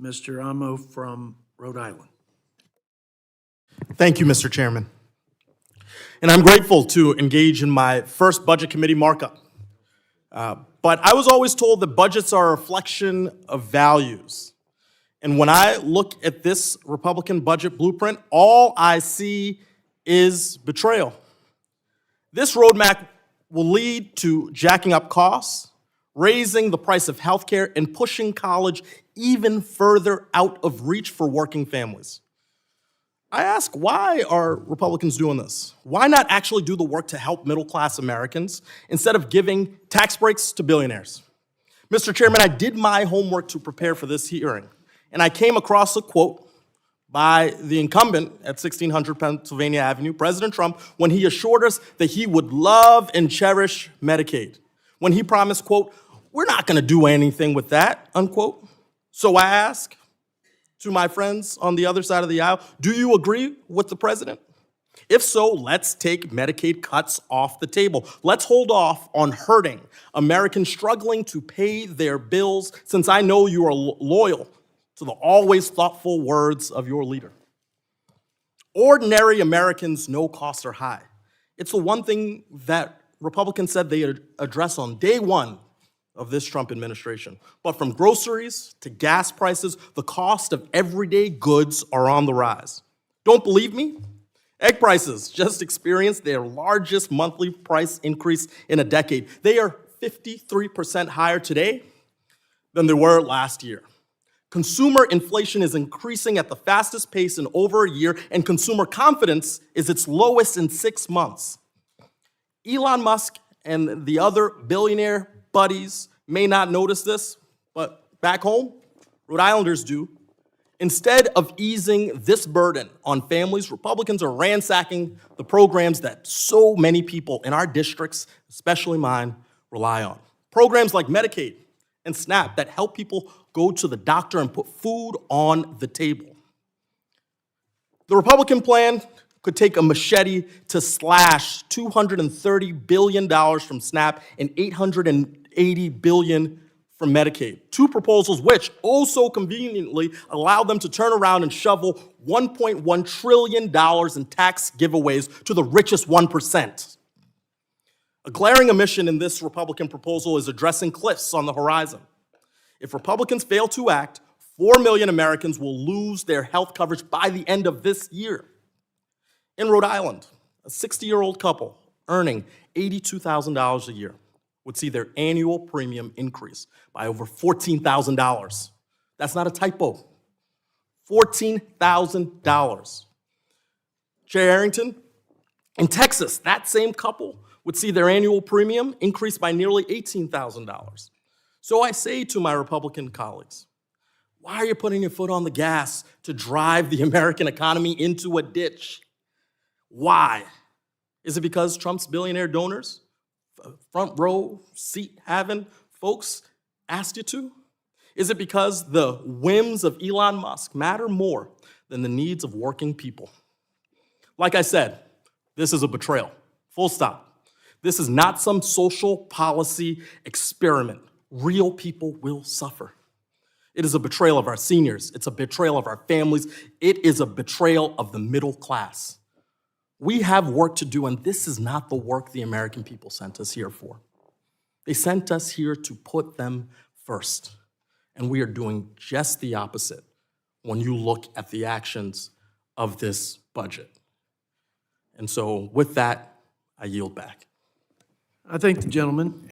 Mr. Amo from Rhode Island. Thank you, Mr. Chairman. And I'm grateful to engage in my first Budget Committee markup. But I was always told that budgets are a reflection of values. And when I look at this Republican budget blueprint, all I see is betrayal. This roadmap will lead to jacking up costs, raising the price of healthcare, and pushing college even further out of reach for working families. I ask, why are Republicans doing this? Why not actually do the work to help middle-class Americans instead of giving tax breaks to billionaires? Mr. Chairman, I did my homework to prepare for this hearing, and I came across a quote by the incumbent at 1600 Pennsylvania Avenue, President Trump, when he assured us that he would love and cherish Medicaid. When he promised, quote, "We're not gonna do anything with that," unquote. So I ask to my friends on the other side of the aisle, do you agree with the president? If so, let's take Medicaid cuts off the table. Let's hold off on hurting Americans struggling to pay their bills, since I know you are loyal to the always thoughtful words of your leader. Ordinary Americans know costs are high. It's the one thing that Republicans said they would address on day one of this Trump administration. But from groceries to gas prices, the cost of everyday goods are on the rise. Don't believe me? Egg prices just experienced their largest monthly price increase in a decade. They are 53% higher today than they were last year. Consumer inflation is increasing at the fastest pace in over a year, and consumer confidence is its lowest in 6 months. Elon Musk and the other billionaire buddies may not notice this, but back home, Rhode Islanders do. Instead of easing this burden on families, Republicans are ransacking the programs that so many people in our districts, especially mine, rely on. Programs like Medicaid and SNAP that help people go to the doctor and put food on the table. The Republican plan could take a machete to slash $230 billion from SNAP and $880 billion from Medicaid. Two proposals which, oh so conveniently, allow them to turn around and shovel $1.1 trillion in tax giveaways to the richest 1%. A glaring omission in this Republican proposal is addressing cliffs on the horizon. If Republicans fail to act, 4 million Americans will lose their health coverage by the end of this year. In Rhode Island, a 60-year-old couple earning $82,000 a year would see their annual premium increase by over $14,000. That's not a typo. $14,000. Chair Arrington, in Texas, that same couple would see their annual premium increase by nearly $18,000. So I say to my Republican colleagues, why are you putting your foot on the gas to drive the American economy into a ditch? Why? Is it because Trump's billionaire donors, front row seat having folks, asked you to? Is it because the whims of Elon Musk matter more than the needs of working people? Like I said, this is a betrayal, full stop. This is not some social policy experiment. Real people will suffer. It is a betrayal of our seniors. It's a betrayal of our families. It is a betrayal of the middle class. We have work to do, and this is not the work the American people sent us here for. They sent us here to put them first, and we are doing just the opposite when you look at the actions of this budget. And so with that, I yield back. I thank the gentleman.